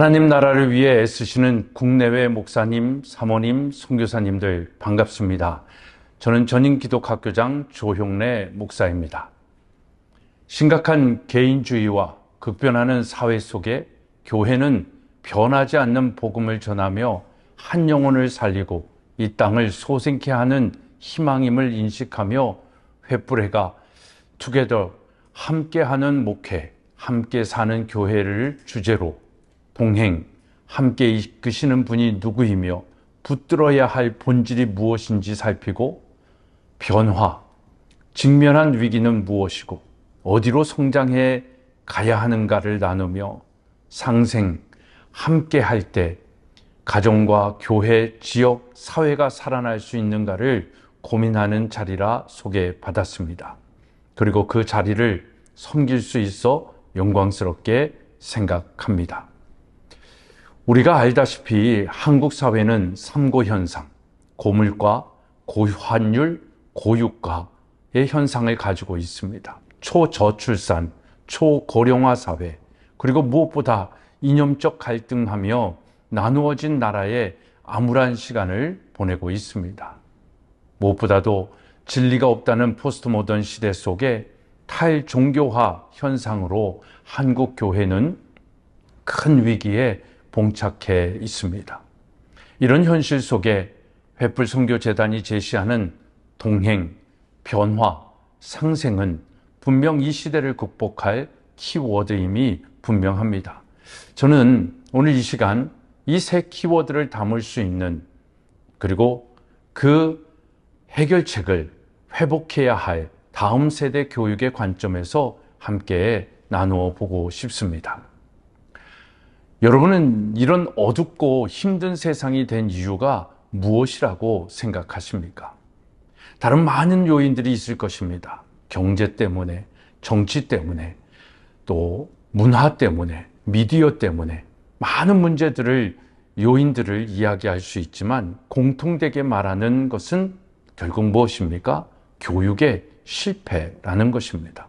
하나님 나라를 위해 애쓰시는 국내외 목사님, 사모님, 선교사님들 반갑습니다. 저는 전인기독학교장 조형래 목사입니다. 심각한 개인주의와 급변하는 사회 속에 교회는 변하지 않는 복음을 전하며 한 영혼을 살리고 이 땅을 소생케 하는 희망임을 인식하며 횃불회가 투게더 함께하는 목회, 함께 사는 교회를 주제로 동행, 함께 이끄시는 분이 누구이며 붙들어야 할 본질이 무엇인지 살피고 변화, 직면한 위기는 무엇이고 어디로 성장해 가야 하는가를 나누며 상생, 함께 할 때 가정과 교회, 지역, 사회가 살아날 수 있는가를 고민하는 자리라 소개받았습니다. 그리고 그 자리를 섬길 수 있어 영광스럽게 생각합니다. 우리가 알다시피 한국 사회는 삼고 현상, 고물가, 고환율, 고유가의 현상을 가지고 있습니다. 초저출산, 초고령화 사회, 그리고 무엇보다 이념적 갈등하며 나누어진 나라에 암울한 시간을 보내고 있습니다. 무엇보다도 진리가 없다는 포스트 모던 시대 속에 탈종교화 현상으로 한국 교회는 큰 위기에 봉착해 있습니다. 이런 현실 속에 횃불선교재단이 제시하는 동행, 변화, 상생은 분명 이 시대를 극복할 키워드임이 분명합니다. 저는 오늘 이 시간 이 세 키워드를 담을 수 있는 그리고 그 해결책을 회복해야 할 다음 세대 교육의 관점에서 함께 나누어 보고 싶습니다. 여러분은 이런 어둡고 힘든 세상이 된 이유가 무엇이라고 생각하십니까? 다른 많은 요인들이 있을 것입니다. 경제 때문에, 정치 때문에, 또 문화 때문에, 미디어 때문에 많은 요인들을 이야기할 수 있지만 공통되게 말하는 것은 결국 무엇입니까? 교육의 실패라는 것입니다.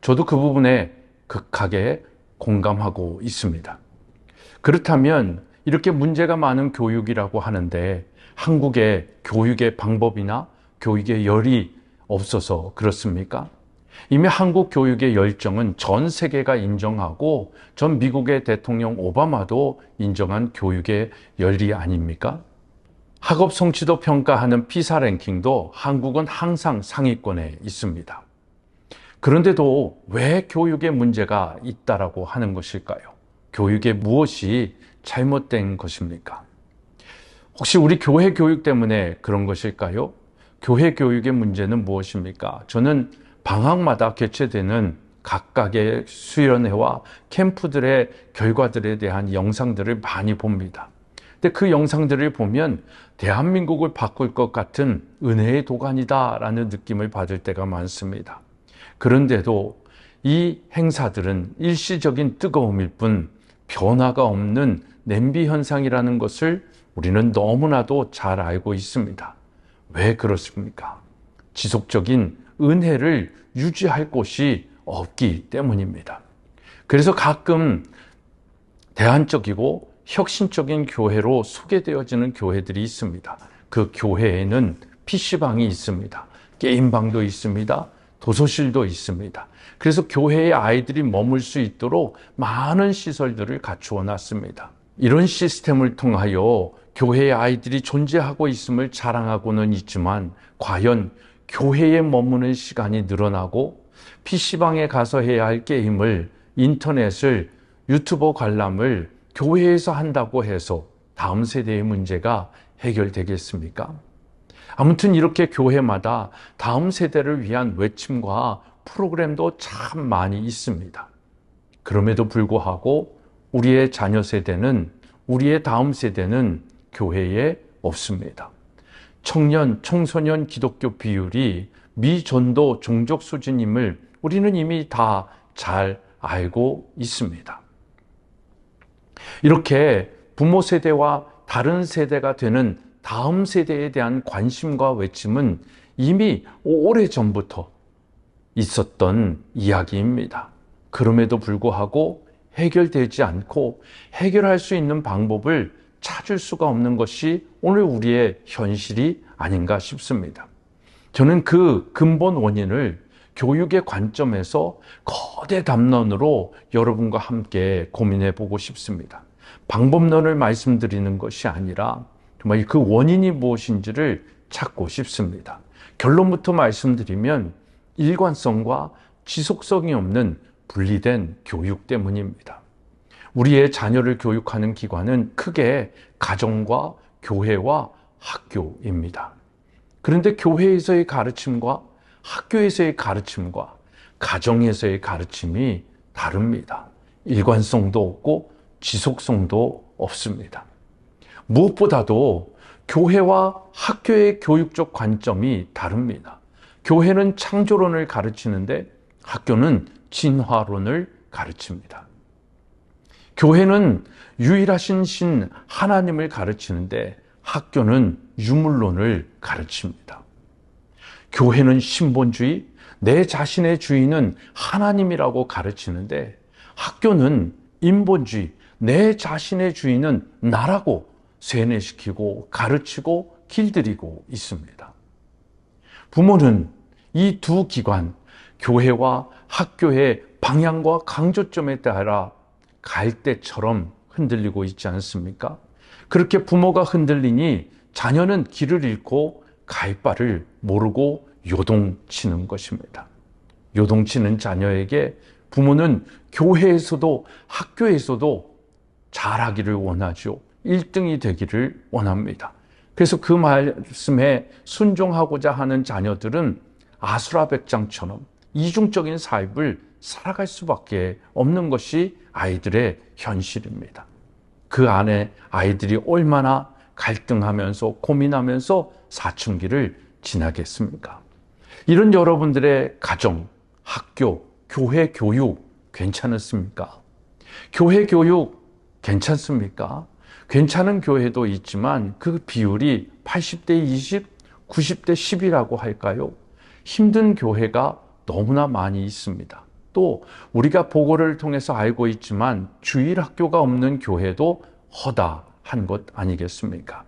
저도 그 부분에 극하게 공감하고 있습니다. 그렇다면 이렇게 문제가 많은 교육이라고 하는데 한국의 교육의 방법이나 교육의 열이 없어서 그렇습니까? 이미 한국 교육의 열정은 전 세계가 인정하고 전 미국의 대통령 오바마도 인정한 교육의 열이 아닙니까? 학업 성취도 평가하는 피사 랭킹도 한국은 항상 상위권에 있습니다. 그런데도 왜 교육에 문제가 있다라고 하는 것일까요? 교육에 무엇이 잘못된 것입니까? 혹시 우리 교회 교육 때문에 그런 것일까요? 교회 교육의 문제는 무엇입니까? 저는 방학마다 개최되는 각각의 수련회와 캠프들의 결과들에 대한 영상들을 많이 봅니다. 근데 그 영상들을 보면 대한민국을 바꿀 것 같은 은혜의 도가니다라는 느낌을 받을 때가 많습니다. 그런데도 이 행사들은 일시적인 뜨거움일 뿐 변화가 없는 냄비 현상이라는 것을 우리는 너무나도 잘 알고 있습니다. 왜 그렇습니까? 지속적인 은혜를 유지할 곳이 없기 때문입니다. 그래서 가끔 대안적이고 혁신적인 교회로 소개되어지는 교회들이 있습니다. 그 교회에는 PC방이 있습니다. 게임방도 있습니다. 도서실도 있습니다. 그래서 교회의 아이들이 머물 수 있도록 많은 시설들을 갖추어 놨습니다. 이런 시스템을 통하여 교회의 아이들이 존재하고 있음을 자랑하고는 있지만 과연 교회에 머무는 시간이 늘어나고 PC방에 가서 해야 할 게임을 인터넷을 유튜버 관람을 교회에서 한다고 해서 다음 세대의 문제가 해결되겠습니까? 아무튼 이렇게 교회마다 다음 세대를 위한 외침과 프로그램도 참 많이 있습니다. 그럼에도 불구하고 우리의 자녀 세대는, 우리의 다음 세대는 교회에 없습니다. 청년, 청소년 기독교 비율이 미전도 종족 수준임을 우리는 이미 다 잘 알고 있습니다. 이렇게 부모 세대와 다른 세대가 되는 다음 세대에 대한 관심과 외침은 이미 오래전부터 있었던 이야기입니다. 그럼에도 불구하고 해결되지 않고 해결할 수 있는 방법을 찾을 수가 없는 것이 오늘 우리의 현실이 아닌가 싶습니다. 저는 그 근본 원인을 교육의 관점에서 거대 담론으로 여러분과 함께 고민해 보고 싶습니다. 방법론을 말씀드리는 것이 아니라 정말 그 원인이 무엇인지를 찾고 싶습니다. 결론부터 말씀드리면 일관성과 지속성이 없는 분리된 교육 때문입니다. 우리의 자녀를 교육하는 기관은 크게 가정과 교회와 학교입니다. 그런데 교회에서의 가르침과 학교에서의 가르침과 가정에서의 가르침이 다릅니다. 일관성도 없고 지속성도 없습니다. 무엇보다도 교회와 학교의 교육적 관점이 다릅니다. 교회는 창조론을 가르치는데 학교는 진화론을 가르칩니다. 교회는 유일하신 신 하나님을 가르치는데 학교는 유물론을 가르칩니다. 교회는 신본주의, 내 자신의 주인은 하나님이라고 가르치는데 학교는 인본주의, 내 자신의 주인은 나라고 세뇌시키고 가르치고 길들이고 있습니다. 부모는 이 두 기관, 교회와 학교의 방향과 강조점에 따라 갈대처럼 흔들리고 있지 않습니까? 그렇게 부모가 흔들리니 자녀는 길을 잃고 갈 바를 모르고 요동치는 것입니다. 요동치는 자녀에게 부모는 교회에서도 학교에서도 잘하기를 원하죠. 1등이 되기를 원합니다. 그래서 그 말씀에 순종하고자 하는 자녀들은 아수라백장처럼 이중적인 삶을 살아갈 수밖에 없는 것이 아이들의 현실입니다. 그 안에 아이들이 얼마나 갈등하면서 고민하면서 사춘기를 지나겠습니까? 이런 여러분들의 가정, 학교, 교회 교육 괜찮습니까? 교회 교육 괜찮습니까? 괜찮은 교회도 있지만 그 비율이 80대 20, 90대 10이라고 할까요? 힘든 교회가 너무나 많이 있습니다. 또 우리가 보고를 통해서 알고 있지만 주일학교가 없는 교회도 허다한 것 아니겠습니까?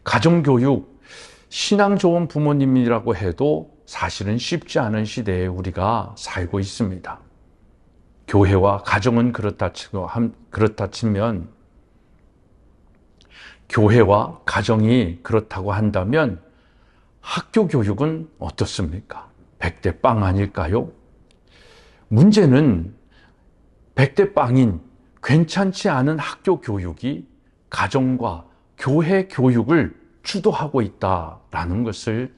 가정교육, 신앙 좋은 부모님이라고 해도 사실은 쉽지 않은 시대에 우리가 살고 있습니다. 교회와 가정은 그렇다 치면 교회와 가정이 그렇다고 한다면 학교 교육은 어떻습니까? 100대 빵 아닐까요? 문제는 100대 빵인 괜찮지 않은 학교 교육이 가정과 교회 교육을 주도하고 있다라는 것을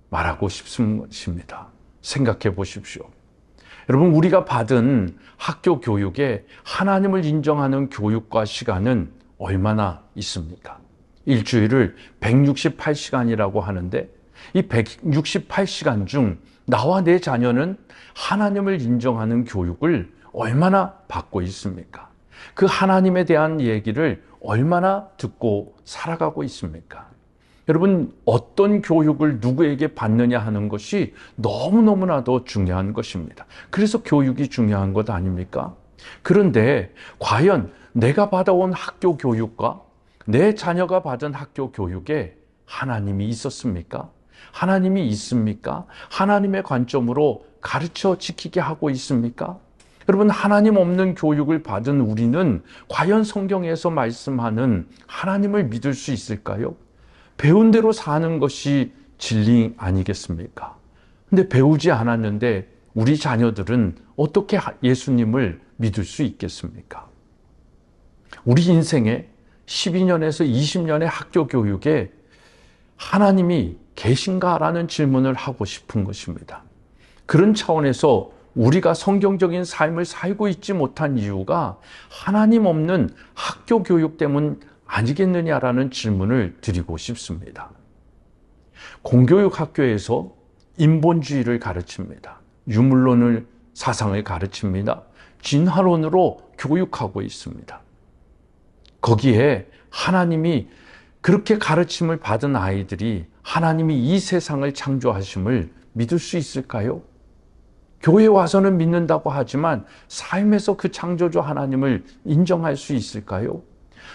말하고 싶습니다. 생각해 보십시오. 여러분, 우리가 받은 학교 교육에 하나님을 인정하는 교육과 시간은 얼마나 있습니까? 일주일을 168시간이라고 하는데 이 168시간 중 나와 내 자녀는 하나님을 인정하는 교육을 얼마나 받고 있습니까? 그 하나님에 대한 얘기를 얼마나 듣고 살아가고 있습니까? 여러분, 어떤 교육을 누구에게 받느냐 하는 것이 너무너무나도 중요한 것입니다. 그래서 교육이 중요한 것 아닙니까? 그런데 과연 내가 받아온 학교 교육과 내 자녀가 받은 학교 교육에 하나님이 있었습니까? 하나님이 있습니까? 하나님의 관점으로 가르쳐 지키게 하고 있습니까? 여러분, 하나님 없는 교육을 받은 우리는 과연 성경에서 말씀하는 하나님을 믿을 수 있을까요? 배운 대로 사는 것이 진리 아니겠습니까? 근데 배우지 않았는데 우리 자녀들은 어떻게 예수님을 믿을 수 있겠습니까? 우리 인생에 12년에서 20년의 학교 교육에 하나님이 계신가라는 질문을 하고 싶은 것입니다. 그런 차원에서 우리가 성경적인 삶을 살고 있지 못한 이유가 하나님 없는 학교 교육 때문 아니겠느냐라는 질문을 드리고 싶습니다. 공교육 학교에서 인본주의를 가르칩니다. 유물론을 사상을 가르칩니다. 진화론으로 교육하고 있습니다. 거기에 하나님이 그렇게 가르침을 받은 아이들이 하나님이 이 세상을 창조하심을 믿을 수 있을까요? 교회 와서는 믿는다고 하지만 삶에서 그 창조주 하나님을 인정할 수 있을까요?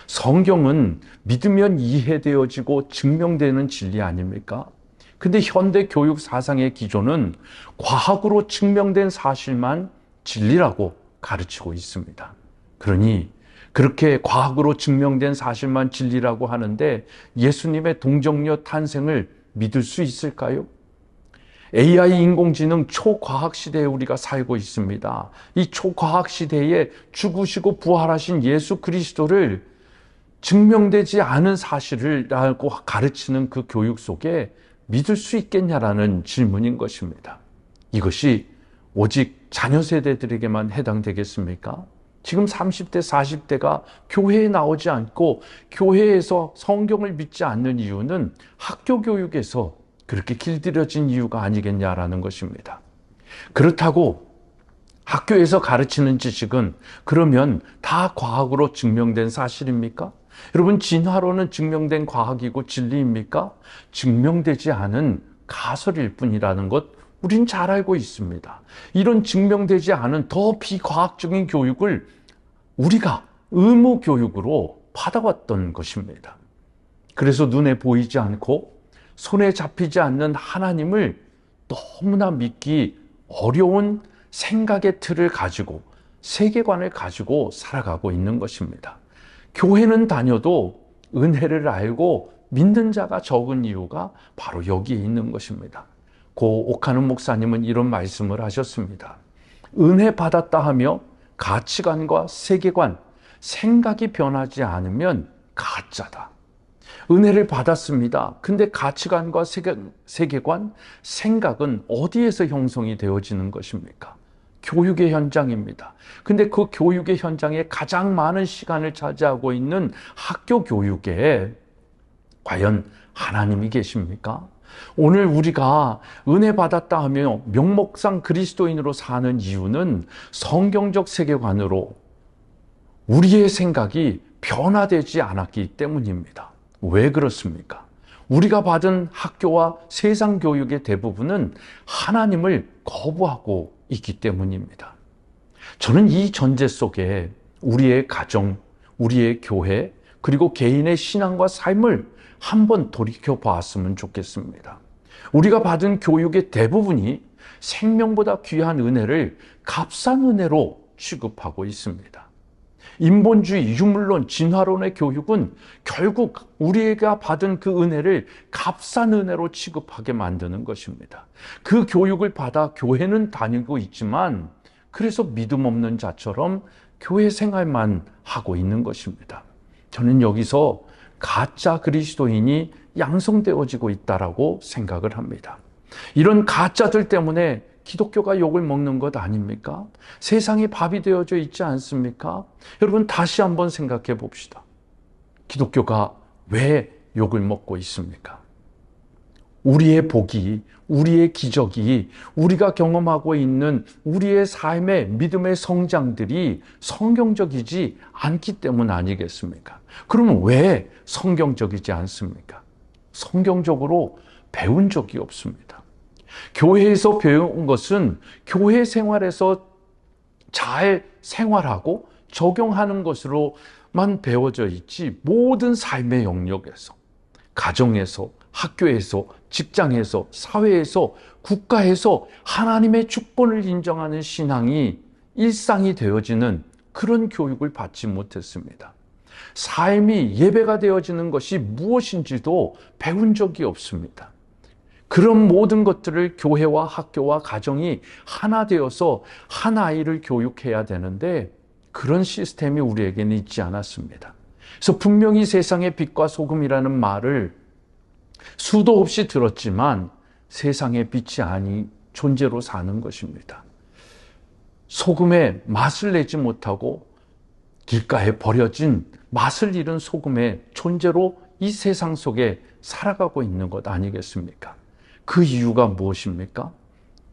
성경은 믿으면 이해되어지고 증명되는 진리 아닙니까? 근데 현대 교육 사상의 기조는 과학으로 증명된 사실만 진리라고 가르치고 있습니다. 그러니 그렇게 과학으로 증명된 사실만 진리라고 하는데 예수님의 동정녀 탄생을 믿을 수 있을까요? AI 인공지능 초과학 시대에 우리가 살고 있습니다. 이 초과학 시대에 죽으시고 부활하신 예수 그리스도를 증명되지 않은 사실이라고 가르치는 그 교육 속에 믿을 수 있겠냐라는 질문인 것입니다. 이것이 오직 자녀 세대들에게만 해당되겠습니까? 지금 30대, 40대가 교회에 나오지 않고 교회에서 성경을 믿지 않는 이유는 학교 교육에서 그렇게 길들여진 이유가 아니겠냐라는 것입니다. 그렇다고 학교에서 가르치는 지식은 그러면 다 과학으로 증명된 사실입니까? 여러분, 진화론은 증명된 과학이고 진리입니까? 증명되지 않은 가설일 뿐이라는 것 우린 잘 알고 있습니다. 이런 증명되지 않은 더 비과학적인 교육을 우리가 의무 교육으로 받아왔던 것입니다. 그래서 눈에 보이지 않고 손에 잡히지 않는 하나님을 너무나 믿기 어려운 생각의 틀을 가지고 세계관을 가지고 살아가고 있는 것입니다. 교회는 다녀도 은혜를 알고 믿는 자가 적은 이유가 바로 여기에 있는 것입니다. 고 오카는 목사님은 이런 말씀을 하셨습니다. 은혜 받았다 하며 가치관과 세계관, 생각이 변하지 않으면 가짜다. 은혜를 받았습니다. 근데 가치관과 세계관, 생각은 어디에서 형성이 되어지는 것입니까? 교육의 현장입니다. 근데 그 교육의 현장에 가장 많은 시간을 차지하고 있는 학교 교육에 과연 하나님이 계십니까? 오늘 우리가 은혜 받았다 하며 명목상 그리스도인으로 사는 이유는 성경적 세계관으로 우리의 생각이 변화되지 않았기 때문입니다. 왜 그렇습니까? 우리가 받은 학교와 세상 교육의 대부분은 하나님을 거부하고 있기 때문입니다. 저는 이 전제 속에 우리의 가정, 우리의 교회, 그리고 개인의 신앙과 삶을 한번 돌이켜 보았으면 좋겠습니다. 우리가 받은 교육의 대부분이 생명보다 귀한 은혜를 값싼 은혜로 취급하고 있습니다. 인본주의, 유물론, 진화론의 교육은 결국 우리가 받은 그 은혜를 값싼 은혜로 취급하게 만드는 것입니다. 그 교육을 받아 교회는 다니고 있지만 그래서 믿음 없는 자처럼 교회 생활만 하고 있는 것입니다. 저는 여기서 가짜 그리스도인이 양성되어지고 있다라고 생각을 합니다. 이런 가짜들 때문에 기독교가 욕을 먹는 것 아닙니까? 세상이 밥이 되어져 있지 않습니까? 여러분, 다시 한번 생각해 봅시다. 기독교가 왜 욕을 먹고 있습니까? 우리의 복이, 우리의 기적이, 우리가 경험하고 있는 우리의 삶의 믿음의 성장들이 성경적이지 않기 때문 아니겠습니까? 그러면 왜 성경적이지 않습니까? 성경적으로 배운 적이 없습니다. 교회에서 배운 것은 교회 생활에서 잘 생활하고 적용하는 것으로만 배워져 있지 모든 삶의 영역에서, 가정에서, 학교에서, 직장에서, 사회에서, 국가에서 하나님의 주권을 인정하는 신앙이 일상이 되어지는 그런 교육을 받지 못했습니다. 삶이 예배가 되어지는 것이 무엇인지도 배운 적이 없습니다. 그런 모든 것들을 교회와 학교와 가정이 하나 되어서 한 아이를 교육해야 되는데 그런 시스템이 우리에게는 있지 않았습니다. 그래서 분명히 세상의 빛과 소금이라는 말을 수도 없이 들었지만 세상의 빛이 아닌 존재로 사는 것입니다. 소금의 맛을 내지 못하고 길가에 버려진 맛을 잃은 소금의 존재로 이 세상 속에 살아가고 있는 것 아니겠습니까? 그 이유가 무엇입니까?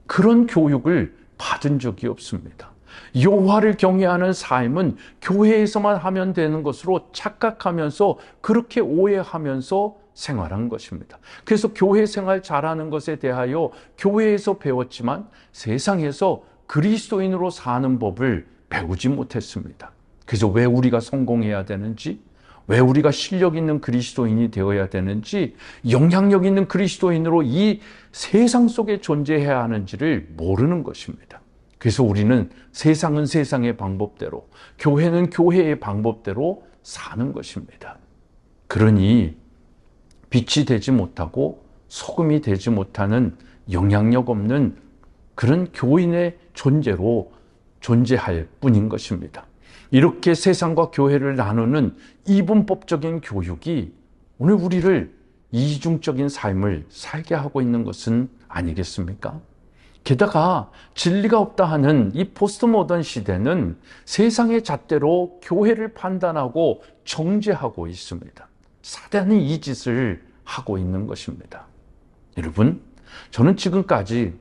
그런 교육을 받은 적이 없습니다. 여호와를 경외하는 삶은 교회에서만 하면 되는 것으로 착각하면서 그렇게 오해하면서 생활한 것입니다. 그래서 교회 생활 잘하는 것에 대하여 교회에서 배웠지만 세상에서 그리스도인으로 사는 법을 배우지 못했습니다. 그래서 왜 우리가 성공해야 되는지, 왜 우리가 실력 있는 그리스도인이 되어야 되는지, 영향력 있는 그리스도인으로 이 세상 속에 존재해야 하는지를 모르는 것입니다. 그래서 우리는 세상은 세상의 방법대로, 교회는 교회의 방법대로 사는 것입니다. 그러니 빛이 되지 못하고 소금이 되지 못하는 영향력 없는 그런 교인의 존재로 존재할 뿐인 것입니다. 이렇게 세상과 교회를 나누는 이분법적인 교육이 오늘 우리를 이중적인 삶을 살게 하고 있는 것은 아니겠습니까? 게다가 진리가 없다 하는 이 포스트 모던 시대는 세상의 잣대로 교회를 판단하고 정죄하고 있습니다. 사단이 이 짓을 하고 있는 것입니다. 여러분, 저는 지금까지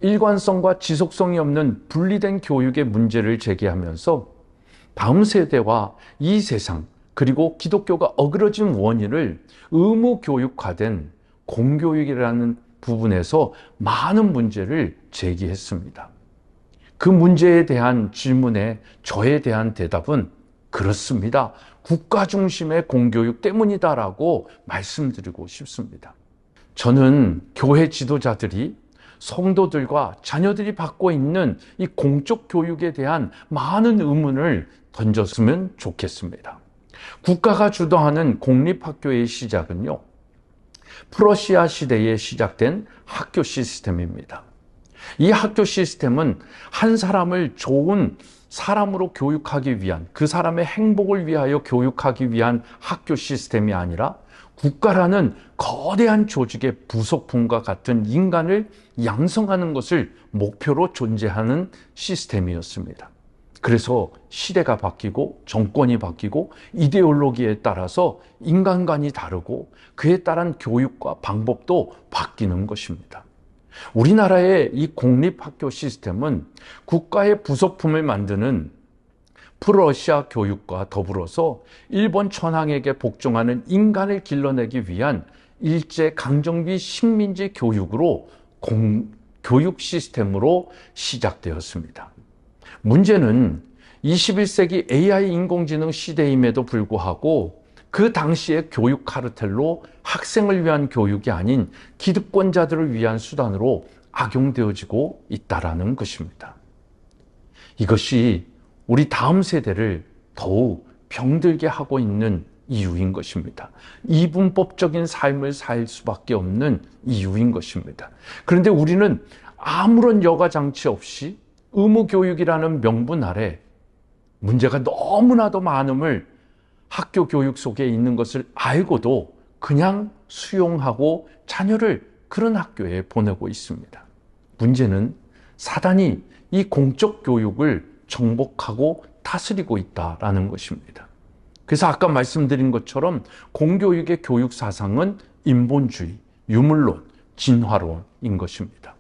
일관성과 지속성이 없는 분리된 교육의 문제를 제기하면서 다음 세대와 이 세상, 그리고 기독교가 어그러진 원인을 의무교육화된 공교육이라는 부분에서 많은 문제를 제기했습니다. 그 문제에 대한 질문에 저에 대한 대답은 그렇습니다. 국가 중심의 공교육 때문이다라고 말씀드리고 싶습니다. 저는 교회 지도자들이 성도들과 자녀들이 받고 있는 이 공적 교육에 대한 많은 의문을 던졌으면 좋겠습니다. 국가가 주도하는 공립학교의 시작은요, 프러시아 시대에 시작된 학교 시스템입니다. 이 학교 시스템은 한 사람을 좋은 사람으로 교육하기 위한, 그 사람의 행복을 위하여 교육하기 위한 학교 시스템이 아니라 국가라는 거대한 조직의 부속품과 같은 인간을 양성하는 것을 목표로 존재하는 시스템이었습니다. 그래서 시대가 바뀌고 정권이 바뀌고 이데올로기에 따라서 인간관이 다르고 그에 따른 교육과 방법도 바뀌는 것입니다. 우리나라의 이 공립학교 시스템은 국가의 부속품을 만드는 프러시아 교육과 더불어서 일본 천황에게 복종하는 인간을 길러내기 위한 일제 강점기 식민지 교육으로 교육 시스템으로 시작되었습니다. 문제는 21세기 AI 인공지능 시대임에도 불구하고 그 당시의 교육 카르텔로 학생을 위한 교육이 아닌 기득권자들을 위한 수단으로 악용되어지고 있다는 것입니다. 이것이 우리 다음 세대를 더욱 병들게 하고 있는 이유인 것입니다. 이분법적인 삶을 살 수밖에 없는 이유인 것입니다. 그런데 우리는 아무런 여과장치 없이 의무교육이라는 명분 아래 문제가 너무나도 많음을 학교 교육 속에 있는 것을 알고도 그냥 수용하고 자녀를 그런 학교에 보내고 있습니다. 문제는 사단이 이 공적 교육을 정복하고 다스리고 있다라는 것입니다. 그래서 아까 말씀드린 것처럼 공교육의 교육 사상은 인본주의, 유물론, 진화론인 것입니다.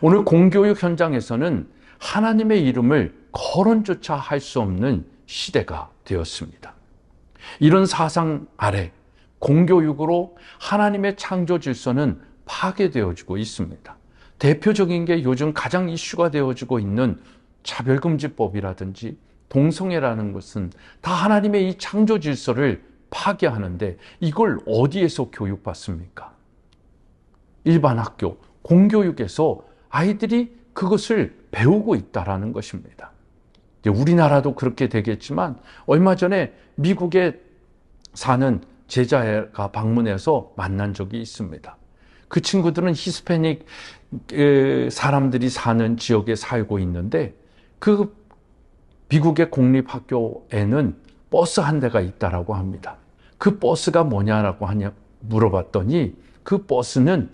오늘 공교육 현장에서는 하나님의 이름을 거론조차 할 수 없는 시대가 되었습니다. 이런 사상 아래 공교육으로 하나님의 창조 질서는 파괴되어지고 있습니다. 대표적인 게 요즘 가장 이슈가 되어지고 있는 차별금지법이라든지 동성애라는 것은 다 하나님의 이 창조 질서를 파괴하는데 이걸 어디에서 교육받습니까? 일반 학교, 공교육에서 아이들이 그것을 배우고 있다는 것입니다. 우리나라도 그렇게 되겠지만 얼마 전에 미국에 사는 제자가 방문해서 만난 적이 있습니다. 그 친구들은 히스패닉 사람들이 사는 지역에 살고 있는데 그 미국의 공립학교에는 버스 한 대가 있다라고 합니다. 그 버스가 뭐냐라고 물어봤더니 그 버스는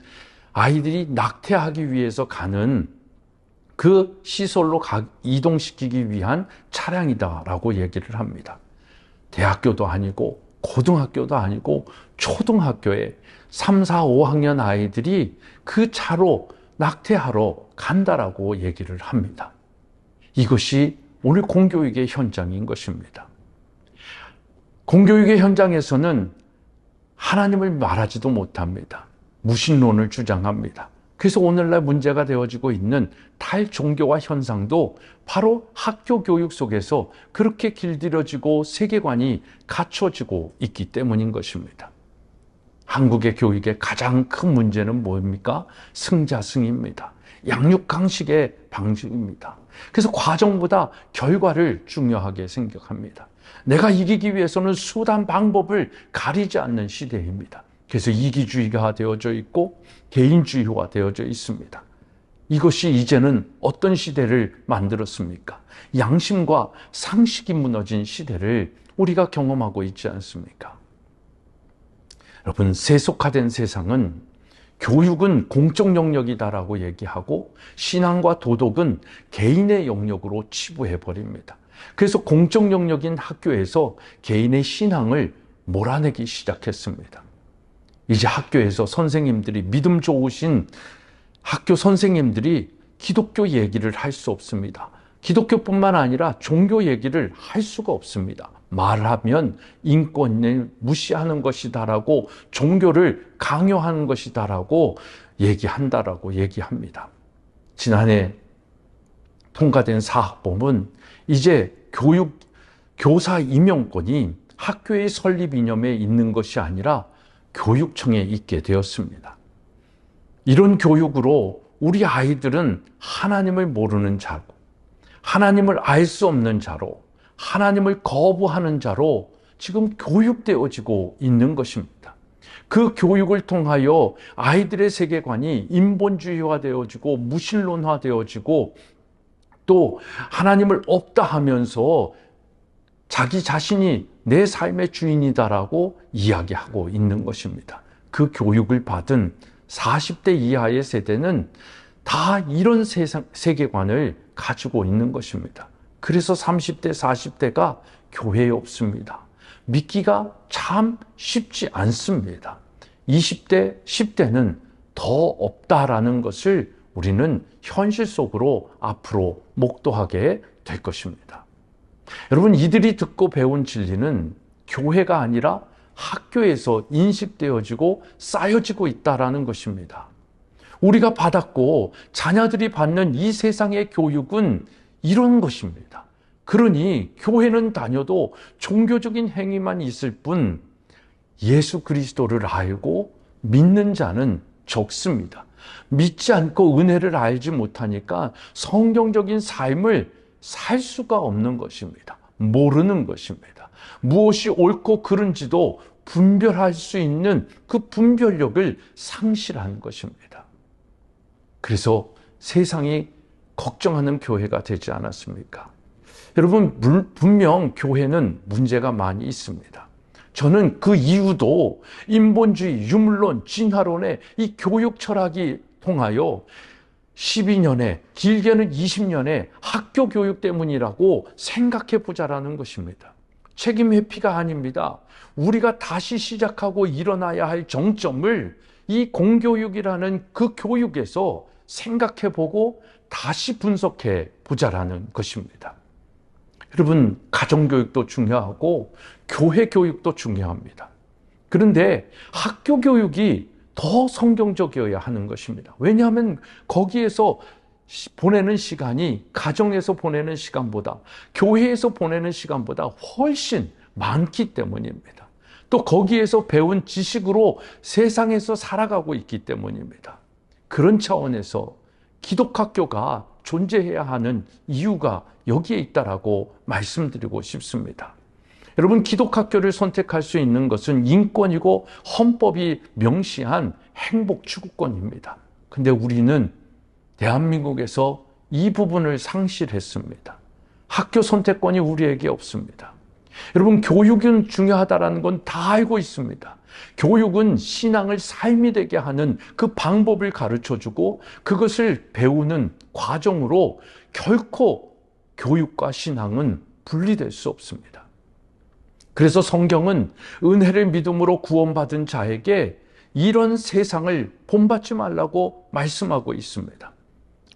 아이들이 낙태하기 위해서 가는 그 시설로 이동시키기 위한 차량이다라고 얘기를 합니다. 대학교도 아니고 고등학교도 아니고 초등학교에 3, 4, 5학년 아이들이 그 차로 낙태하러 간다라고 얘기를 합니다. 이것이 오늘 공교육의 현장인 것입니다. 공교육의 현장에서는 하나님을 말하지도 못합니다. 무신론을 주장합니다. 그래서 오늘날 문제가 되어지고 있는 탈종교화 현상도 바로 학교 교육 속에서 그렇게 길들여지고 세계관이 갖춰지고 있기 때문인 것입니다. 한국의 교육의 가장 큰 문제는 뭡니까? 승자승입니다. 양육강식의 방식입니다. 그래서 과정보다 결과를 중요하게 생각합니다. 내가 이기기 위해서는 수단 방법을 가리지 않는 시대입니다. 그래서 이기주의가 되어져 있고 개인주의가 되어져 있습니다. 이것이 이제는 어떤 시대를 만들었습니까? 양심과 상식이 무너진 시대를 우리가 경험하고 있지 않습니까? 여러분, 세속화된 세상은 교육은 공적 영역이다라고 얘기하고 신앙과 도덕은 개인의 영역으로 치부해버립니다. 그래서 공적 영역인 학교에서 개인의 신앙을 몰아내기 시작했습니다. 이제 학교에서 선생님들이, 믿음 좋으신 학교 선생님들이 기독교 얘기를 할 수 없습니다. 기독교뿐만 아니라 종교 얘기를 할 수가 없습니다. 말하면 인권을 무시하는 것이다라고, 종교를 강요하는 것이다라고 얘기합니다. 지난해 통과된 사학법은 이제 교사 임용권이 학교의 설립 이념에 있는 것이 아니라 교육청에 있게 되었습니다. 이런 교육으로 우리 아이들은 하나님을 모르는 자고, 하나님을 알 수 없는 자로, 하나님을 거부하는 자로 지금 교육되어지고 있는 것입니다. 그 교육을 통하여 아이들의 세계관이 인본주의화 되어지고 무신론화 되어지고 또 하나님을 없다 하면서 자기 자신이 내 삶의 주인이다라고 이야기하고 있는 것입니다. 그 교육을 받은 40대 이하의 세대는 다 이런 세계관을 가지고 있는 것입니다. 그래서 30대, 40대가 교회에 없습니다. 믿기가 참 쉽지 않습니다. 20대, 10대는 더 없다라는 것을 우리는 현실 속으로 앞으로 목도하게 될 것입니다. 여러분, 이들이 듣고 배운 진리는 교회가 아니라 학교에서 인식되어지고 쌓여지고 있다라는 것입니다. 우리가 받았고 자녀들이 받는 이 세상의 교육은 이런 것입니다. 그러니 교회는 다녀도 종교적인 행위만 있을 뿐 예수 그리스도를 알고 믿는 자는 적습니다. 믿지 않고 은혜를 알지 못하니까 성경적인 삶을 살 수가 없는 것입니다. 모르는 것입니다. 무엇이 옳고 그른지도 분별할 수 있는 그 분별력을 상실한 것입니다. 그래서 세상이 걱정하는 교회가 되지 않았습니까? 여러분, 분명 교회는 문제가 많이 있습니다. 저는 그 이유도 인본주의, 유물론, 진화론의 이 교육 철학이 통하여 12년에, 길게는 20년의 학교 교육 때문이라고 생각해 보자라는 것입니다. 책임 회피가 아닙니다. 우리가 다시 시작하고 일어나야 할 정점을 이 공교육이라는 그 교육에서 생각해 보고 다시 분석해 보자라는 것입니다. 여러분, 가정교육도 중요하고 교회 교육도 중요합니다. 그런데 학교 교육이 더 성경적이어야 하는 것입니다. 왜냐하면 거기에서 보내는 시간이 가정에서 보내는 시간보다, 교회에서 보내는 시간보다 훨씬 많기 때문입니다. 또 거기에서 배운 지식으로 세상에서 살아가고 있기 때문입니다. 그런 차원에서 기독학교가 존재해야 하는 이유가 여기에 있다라고 말씀드리고 싶습니다. 여러분, 기독학교를 선택할 수 있는 것은 인권이고 헌법이 명시한 행복 추구권입니다. 근데 우리는 대한민국에서 이 부분을 상실했습니다. 학교 선택권이 우리에게 없습니다. 여러분, 교육은 중요하다는 건 다 알고 있습니다. 교육은 신앙을 삶이 되게 하는 그 방법을 가르쳐주고 그것을 배우는 과정으로 결코 교육과 신앙은 분리될 수 없습니다. 그래서 성경은 은혜를 믿음으로 구원받은 자에게 이런 세상을 본받지 말라고 말씀하고 있습니다.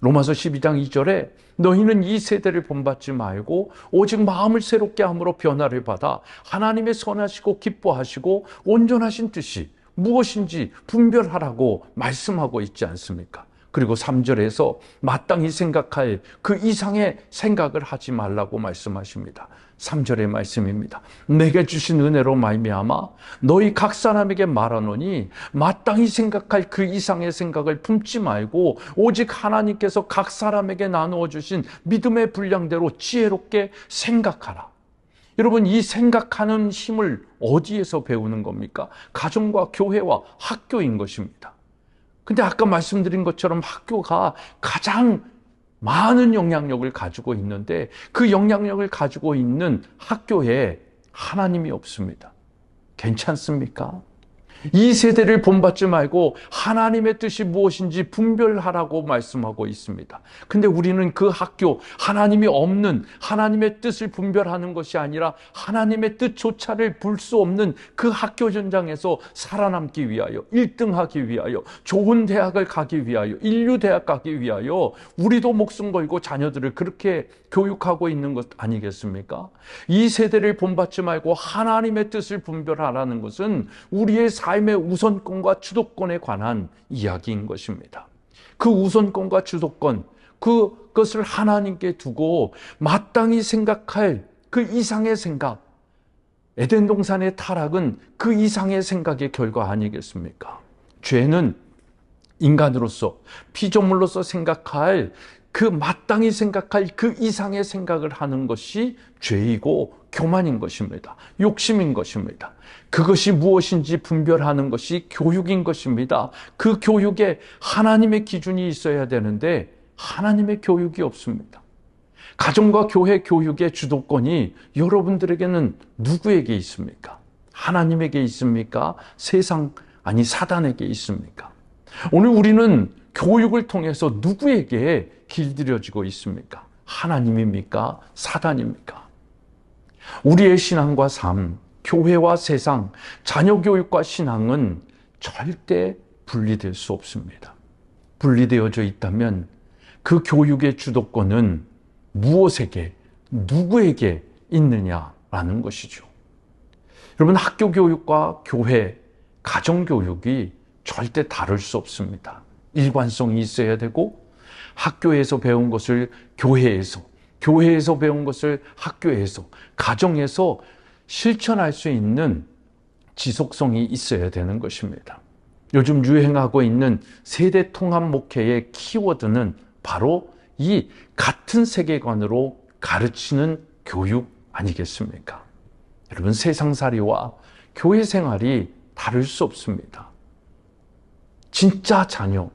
로마서 12장 2절에 너희는 이 세대를 본받지 말고 오직 마음을 새롭게 함으로 변화를 받아 하나님의 선하시고 기뻐하시고 온전하신 뜻이 무엇인지 분별하라고 말씀하고 있지 않습니까? 그리고 3절에서 마땅히 생각할 그 이상의 생각을 하지 말라고 말씀하십니다. 3절의 말씀입니다. 내게 주신 은혜로 말미암아 너희 각 사람에게 말하노니 마땅히 생각할 그 이상의 생각을 품지 말고 오직 하나님께서 각 사람에게 나누어 주신 믿음의 분량대로 지혜롭게 생각하라. 여러분, 이 생각하는 힘을 어디에서 배우는 겁니까? 가정과 교회와 학교인 것입니다. 근데 아까 말씀드린 것처럼 학교가 가장 많은 영향력을 가지고 있는데 그 영향력을 가지고 있는 학교에 하나님이 없습니다. 괜찮습니까? 이 세대를 본받지 말고 하나님의 뜻이 무엇인지 분별하라고 말씀하고 있습니다. 근데 우리는 그 학교, 하나님이 없는 하나님의 뜻을 분별하는 것이 아니라 하나님의 뜻조차를 볼 수 없는 그 학교 전장에서 살아남기 위하여, 1등하기 위하여, 좋은 대학을 가기 위하여, 인류대학 가기 위하여 우리도 목숨 걸고 자녀들을 그렇게 교육하고 있는 것 아니겠습니까? 이 세대를 본받지 말고 하나님의 뜻을 분별하라는 것은 우리의 삶의 우선권과 주도권에 관한 이야기인 것입니다. 그 우선권과 주도권, 그것을 하나님께 두고 마땅히 생각할 그 이상의 생각, 에덴 동산의 타락은 그 이상의 생각의 결과 아니겠습니까? 죄는 인간으로서, 피조물로서 생각할 그 마땅히 생각할 그 이상의 생각을 하는 것이 죄이고 교만인 것입니다. 욕심인 것입니다. 그것이 무엇인지 분별하는 것이 교육인 것입니다. 그 교육에 하나님의 기준이 있어야 되는데 하나님의 교육이 없습니다. 가정과 교회 교육의 주도권이 여러분들에게는 누구에게 있습니까? 하나님에게 있습니까? 세상, 아니 사단에게 있습니까? 오늘 우리는 교육을 통해서 누구에게 길들여지고 있습니까? 하나님입니까? 사단입니까? 우리의 신앙과 삶, 교회와 세상, 자녀 교육과 신앙은 절대 분리될 수 없습니다. 분리되어져 있다면 그 교육의 주도권은 무엇에게, 누구에게 있느냐라는 것이죠. 여러분, 학교 교육과 교회, 가정 교육이 절대 다를 수 없습니다. 일관성이 있어야 되고 학교에서 배운 것을 교회에서, 교회에서 배운 것을 학교에서, 가정에서 실천할 수 있는 지속성이 있어야 되는 것입니다. 요즘 유행하고 있는 세대 통합 목회의 키워드는 바로 이 같은 세계관으로 가르치는 교육 아니겠습니까? 여러분, 세상살이와 교회 생활이 다를 수 없습니다. 진짜 자녀,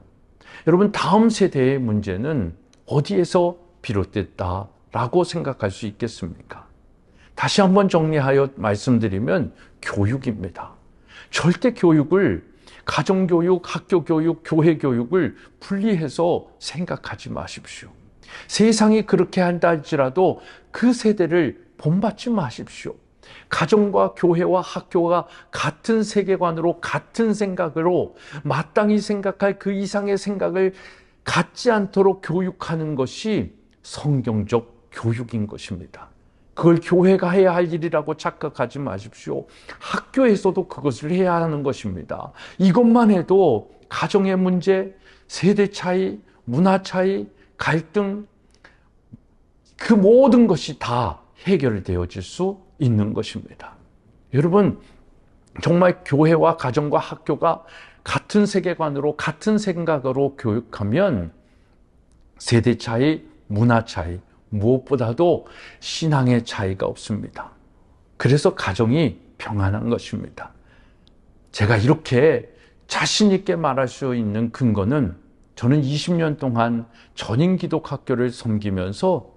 여러분, 다음 세대의 문제는 어디에서 비롯됐다라고 생각할 수 있겠습니까? 다시 한번 정리하여 말씀드리면 교육입니다. 절대 교육을, 가정교육, 학교교육, 교회교육을 분리해서 생각하지 마십시오. 세상이 그렇게 한다 할지라도 그 세대를 본받지 마십시오. 가정과 교회와 학교가 같은 세계관으로, 같은 생각으로 마땅히 생각할 그 이상의 생각을 갖지 않도록 교육하는 것이 성경적 교육인 것입니다. 그걸 교회가 해야 할 일이라고 착각하지 마십시오. 학교에서도 그것을 해야 하는 것입니다. 이것만 해도 가정의 문제, 세대 차이, 문화 차이, 갈등, 그 모든 것이 다 해결되어질 수 있는 것입니다. 여러분, 정말 교회와 가정과 학교가 같은 세계관으로, 같은 생각으로 교육하면 세대 차이, 문화 차이, 무엇보다도 신앙의 차이가 없습니다. 그래서 가정이 평안한 것입니다. 제가 이렇게 자신 있게 말할 수 있는 근거는 저는 20년 동안 전인 기독학교를 섬기면서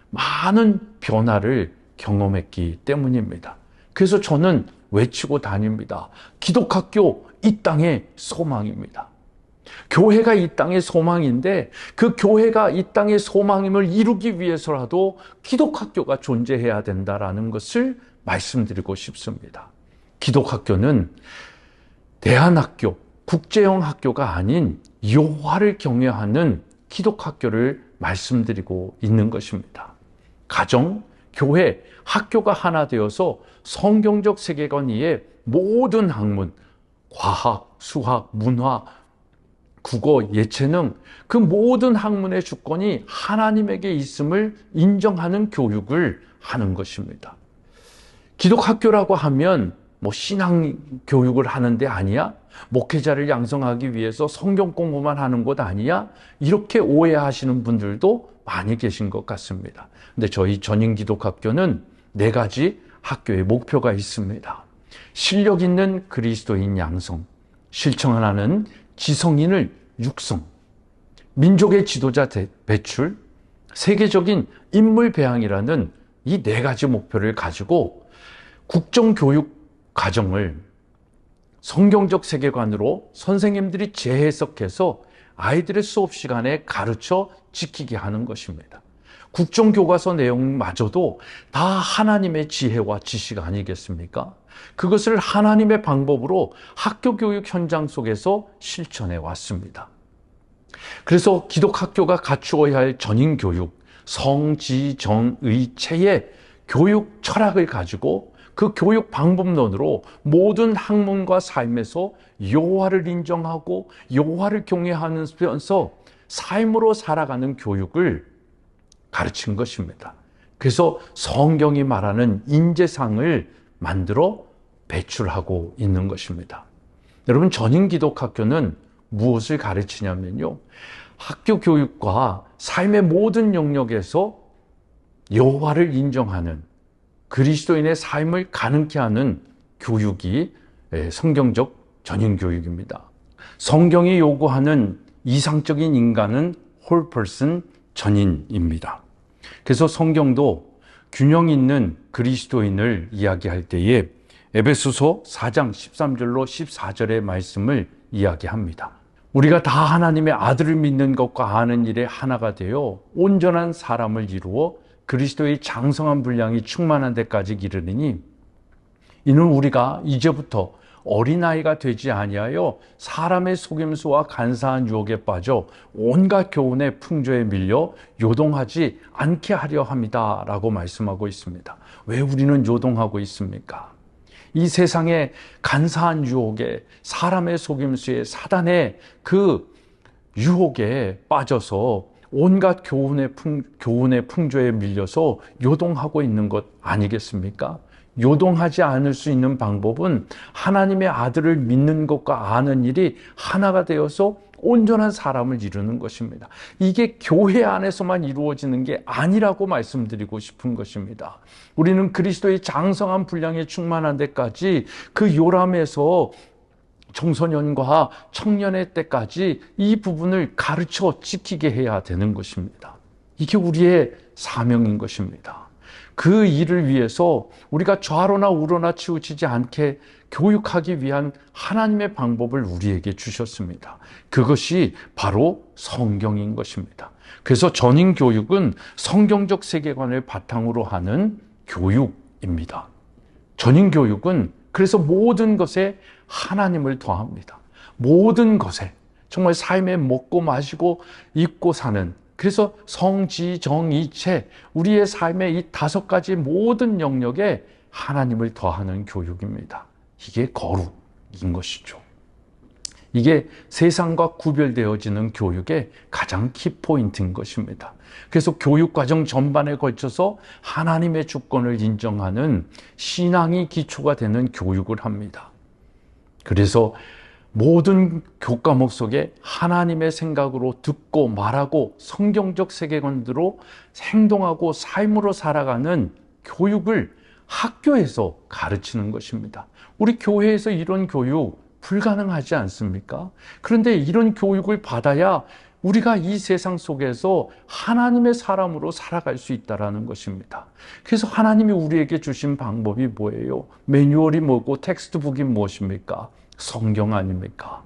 많은 변화를 경험했기 때문입니다. 그래서 저는 외치고 다닙니다. 기독학교 이 땅의 소망입니다. 교회가 이 땅의 소망인데 그 교회가 이 땅의 소망임을 이루기 위해서라도 기독학교가 존재해야 된다라는 것을 말씀드리고 싶습니다. 기독학교는 대안학교, 국제형 학교가 아닌 여호와를 경외하는 기독학교를 말씀드리고 있는 것입니다. 가정, 교회, 학교가 하나 되어서 성경적 세계관 위에 모든 학문, 과학, 수학, 문화, 국어, 예체능, 그 모든 학문의 주권이 하나님에게 있음을 인정하는 교육을 하는 것입니다. 기독학교라고 하면 신앙 교육을 하는 데 아니야? 목회자를 양성하기 위해서 성경 공부만 하는 곳 아니야? 이렇게 오해하시는 분들도 많이 계신 것 같습니다. 근데 저희 전인기독학교는 4가지 학교의 목표가 있습니다. 실력 있는 그리스도인 양성, 실천하는 지성인을 육성, 민족의 지도자 배출, 세계적인 인물 배양이라는 이 4가지 목표를 가지고 국정교육 과정을 성경적 세계관으로 선생님들이 재해석해서 아이들의 수업 시간에 가르쳐 지키게 하는 것입니다. 국정교과서 내용마저도 다 하나님의 지혜와 지식 아니겠습니까? 그것을 하나님의 방법으로 학교 교육 현장 속에서 실천해 왔습니다. 그래서 기독학교가 갖추어야 할 전인교육, 성지정의체의 교육 철학을 가지고 그 교육 방법론으로 모든 학문과 삶에서 여호와를 인정하고 여호와를 경외하면서 삶으로 살아가는 교육을 가르친 것입니다. 그래서 성경이 말하는 인재상을 만들어 배출하고 있는 것입니다. 여러분, 전인기독학교는 무엇을 가르치냐면요, 학교 교육과 삶의 모든 영역에서 여호와를 인정하는 그리스도인의 삶을 가능케 하는 교육이 성경적 전인교육입니다. 성경이 요구하는 이상적인 인간은 whole person, 전인입니다. 그래서 성경도 균형 있는 그리스도인을 이야기할 때에 에베소서 4장 13절로 14절의 말씀을 이야기합니다. 우리가 다 하나님의 아들을 믿는 것과 아는 일에 하나가 되어 온전한 사람을 이루어 그리스도의 장성한 분량이 충만한 데까지 이르느니 이는 우리가 이제부터 어린아이가 되지 아니하여 사람의 속임수와 간사한 유혹에 빠져 온갖 교훈의 풍조에 밀려 요동하지 않게 하려 합니다 라고 말씀하고 있습니다. 왜 우리는 요동하고 있습니까? 이 세상의 간사한 유혹에, 사람의 속임수에, 사단의 그 유혹에 빠져서 온갖 교훈의 풍조에 밀려서 요동하고 있는 것 아니겠습니까? 요동하지 않을 수 있는 방법은 하나님의 아들을 믿는 것과 아는 일이 하나가 되어서 온전한 사람을 이루는 것입니다. 이게 교회 안에서만 이루어지는 게 아니라고 말씀드리고 싶은 것입니다. 우리는 그리스도의 장성한 분량에 충만한 데까지 그 요람에서 청소년과 청년의 때까지 이 부분을 가르쳐 지키게 해야 되는 것입니다. 이게 우리의 사명인 것입니다. 그 일을 위해서 우리가 좌로나 우로나 치우치지 않게 교육하기 위한 하나님의 방법을 우리에게 주셨습니다. 그것이 바로 성경인 것입니다. 그래서 전인교육은 성경적 세계관을 바탕으로 하는 교육입니다. 전인교육은 그래서 모든 것에 하나님을 더합니다. 모든 것에, 정말 삶에 먹고 마시고 입고 사는, 그래서 성지정의체, 우리의 삶의 이 5가지 모든 영역에 하나님을 더하는 교육입니다. 이게 거룩인 것이죠. 이게 세상과 구별되어지는 교육의 가장 키포인트인 것입니다. 그래서 교육과정 전반에 걸쳐서 하나님의 주권을 인정하는 신앙이 기초가 되는 교육을 합니다. 그래서 모든 교과목 속에 하나님의 생각으로 듣고 말하고 성경적 세계관대로 행동하고 삶으로 살아가는 교육을 학교에서 가르치는 것입니다. 우리 교회에서 이런 교육 불가능하지 않습니까? 그런데 이런 교육을 받아야 우리가 이 세상 속에서 하나님의 사람으로 살아갈 수 있다는 것입니다. 그래서 하나님이 우리에게 주신 방법이 뭐예요? 매뉴얼이 뭐고 텍스트북이 무엇입니까? 성경 아닙니까?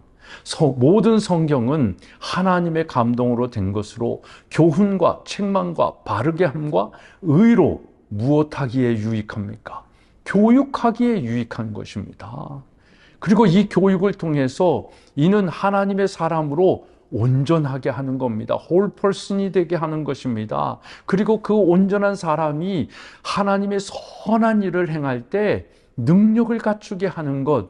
모든 성경은 하나님의 감동으로 된 것으로 교훈과 책망과 바르게 함과 의로 무엇하기에 유익합니까? 교육하기에 유익한 것입니다. 그리고 이 교육을 통해서 이는 하나님의 사람으로 온전하게 하는 겁니다. 홀 퍼슨이 되게 하는 것입니다. 그리고 그 온전한 사람이 하나님의 선한 일을 행할 때 능력을 갖추게 하는 것,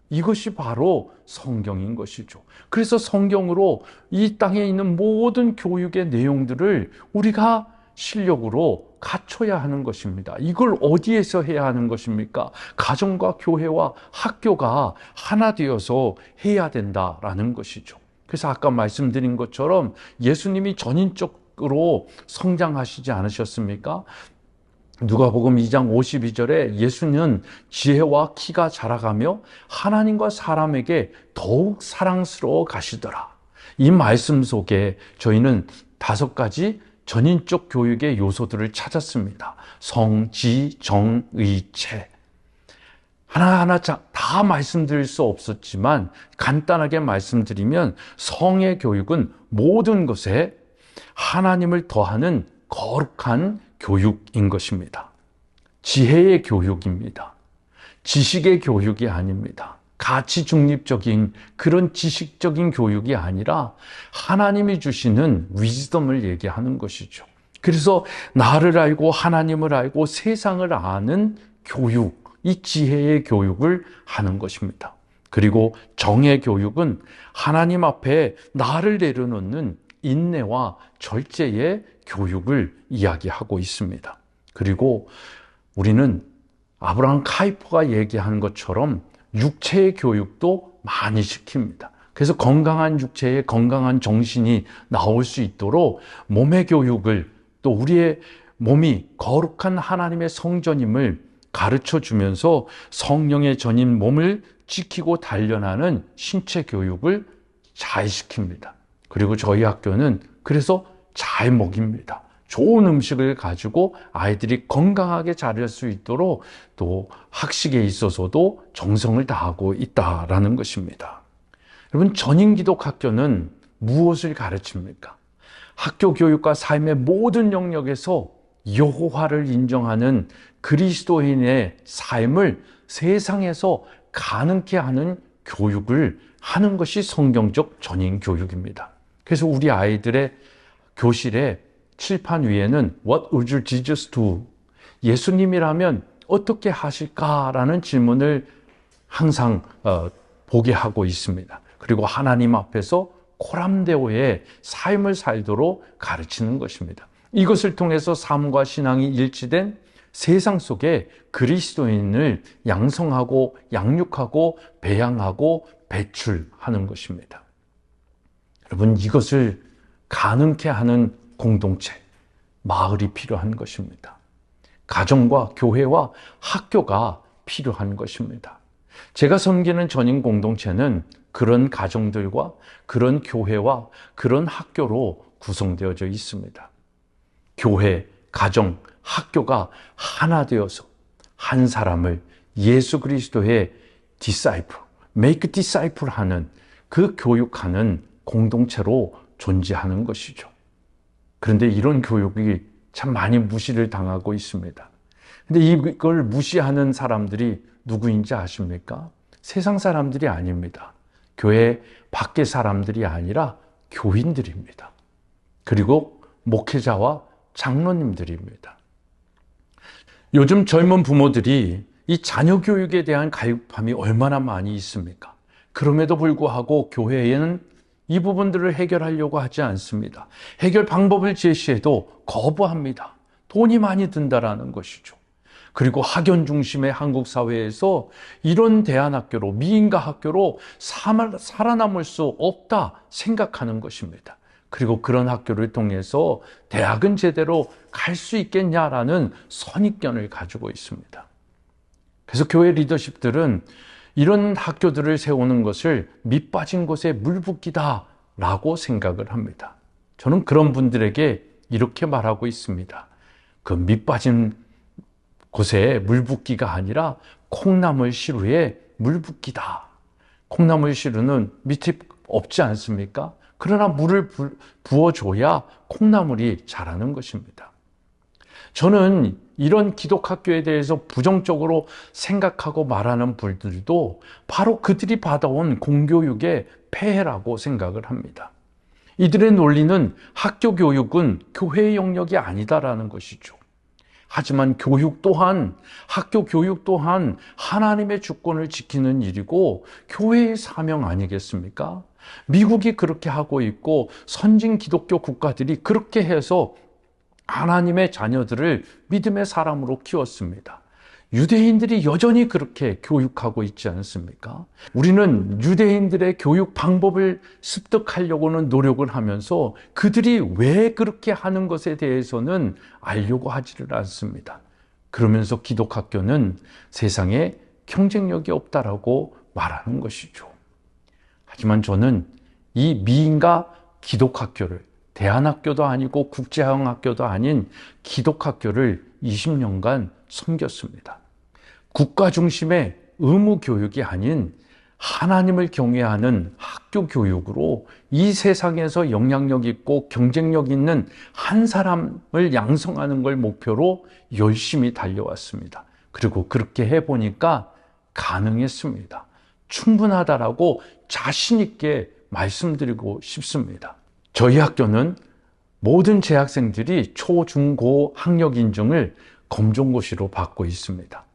이것이 바로 성경인 것이죠. 그래서 성경으로 이 땅에 있는 모든 교육의 내용들을 우리가 실력으로 갖춰야 하는 것입니다. 이걸 어디에서 해야 하는 것입니까? 가정과 교회와 학교가 하나 되어서 해야 된다라는 것이죠. 그래서 아까 말씀드린 것처럼 예수님이 전인적으로 성장하시지 않으셨습니까? 누가복음 2장 52절에 예수는 지혜와 키가 자라가며 하나님과 사람에게 더욱 사랑스러워 가시더라. 이 말씀 속에 저희는 5가지 전인적 교육의 요소들을 찾았습니다. 성, 지, 정, 의, 체. 하나하나 다 말씀드릴 수 없었지만 간단하게 말씀드리면 성의 교육은 모든 것에 하나님을 더하는 거룩한 교육인 것입니다. 지혜의 교육입니다. 지식의 교육이 아닙니다. 가치 중립적인 그런 지식적인 교육이 아니라 하나님이 주시는 위즈덤을 얘기하는 것이죠. 그래서 나를 알고 하나님을 알고 세상을 아는 교육, 이 지혜의 교육을 하는 것입니다. 그리고 정의 교육은 하나님 앞에 나를 내려놓는 인내와 절제의 교육을 이야기하고 있습니다. 그리고 우리는 아브라함 카이퍼가 얘기한 것처럼 육체의 교육도 많이 시킵니다. 그래서 건강한 육체에 건강한 정신이 나올 수 있도록 몸의 교육을, 또 우리의 몸이 거룩한 하나님의 성전임을 가르쳐 주면서 성령의 전인 몸을 지키고 단련하는 신체 교육을 잘 시킵니다. 그리고 저희 학교는 그래서 잘 먹입니다. 좋은 음식을 가지고 아이들이 건강하게 자랄 수 있도록 또 학식에 있어서도 정성을 다하고 있다라는 것입니다. 여러분, 전인기독학교는 무엇을 가르칩니까? 학교 교육과 삶의 모든 영역에서 여호와를 인정하는 그리스도인의 삶을 세상에서 가능케 하는 교육을 하는 것이 성경적 전인 교육입니다. 그래서 우리 아이들의 교실에 칠판 위에는 What would your Jesus do? 예수님이라면 어떻게 하실까라는 질문을 항상 보게 하고 있습니다. 그리고 하나님 앞에서 코람데오의 삶을 살도록 가르치는 것입니다. 이것을 통해서 삶과 신앙이 일치된 세상 속에 그리스도인을 양성하고 양육하고 배양하고 배출하는 것입니다. 여러분, 이것을 가능케 하는 공동체, 마을이 필요한 것입니다. 가정과 교회와 학교가 필요한 것입니다. 제가 섬기는 전인 공동체는 그런 가정들과 그런 교회와 그런 학교로 구성되어져 있습니다. 교회, 가정, 학교가 하나 되어서 한 사람을 예수 그리스도의 디사이플, make disciple 하는 그 교육하는 공동체로 존재하는 것이죠. 그런데 이런 교육이 참 많이 무시를 당하고 있습니다. 근데 이걸 무시하는 사람들이 누구인지 아십니까? 세상 사람들이 아닙니다. 교회 밖의 사람들이 아니라 교인들입니다. 그리고 목회자와 장로님들입니다. 요즘 젊은 부모들이 이 자녀 교육에 대한 갈급함이 얼마나 많이 있습니까? 그럼에도 불구하고 교회에는 이 부분들을 해결하려고 하지 않습니다. 해결 방법을 제시해도 거부합니다. 돈이 많이 든다라는 것이죠. 그리고 학연 중심의 한국 사회에서 이런 대안학교로, 미인가 학교로 살아남을 수 없다 생각하는 것입니다. 그리고 그런 학교를 통해서 대학은 제대로 갈 수 있겠냐라는 선입견을 가지고 있습니다. 그래서 교회 리더십들은 이런 학교들을 세우는 것을 밑빠진 곳에 물 붓기다라고 생각을 합니다. 저는 그런 분들에게 이렇게 말하고 있습니다. 그 밑빠진 곳에 물 붓기가 아니라 콩나물 시루에 물 붓기다. 콩나물 시루는 밑이 없지 않습니까? 그러나 물을 부어줘야 콩나물이 자라는 것입니다. 저는 이런 기독학교에 대해서 부정적으로 생각하고 말하는 분들도 바로 그들이 받아온 공교육의 폐해라고 생각을 합니다. 이들의 논리는 학교 교육은 교회의 영역이 아니다라는 것이죠. 하지만 학교 교육 또한 하나님의 주권을 지키는 일이고 교회의 사명 아니겠습니까? 미국이 그렇게 하고 있고 선진 기독교 국가들이 그렇게 해서 하나님의 자녀들을 믿음의 사람으로 키웠습니다. 유대인들이 여전히 그렇게 교육하고 있지 않습니까? 우리는 유대인들의 교육 방법을 습득하려고는 노력을 하면서 그들이 왜 그렇게 하는 것에 대해서는 알려고 하지를 않습니다. 그러면서 기독학교는 세상에 경쟁력이 없다라고 말하는 것이죠. 하지만 저는 이 미인가 기독학교를, 대안학교도 아니고 국제학교도 아닌 기독학교를 20년간 섬겼습니다. 국가 중심의 의무 교육이 아닌 하나님을 경외하는 학교 교육으로 이 세상에서 영향력 있고 경쟁력 있는 한 사람을 양성하는 걸 목표로 열심히 달려왔습니다. 그리고 그렇게 해보니까 가능했습니다. 충분하다라고 자신 있게 말씀드리고 싶습니다. 저희 학교는 모든 재학생들이 초, 중, 고 학력 인증을 검정고시로 받고 있습니다.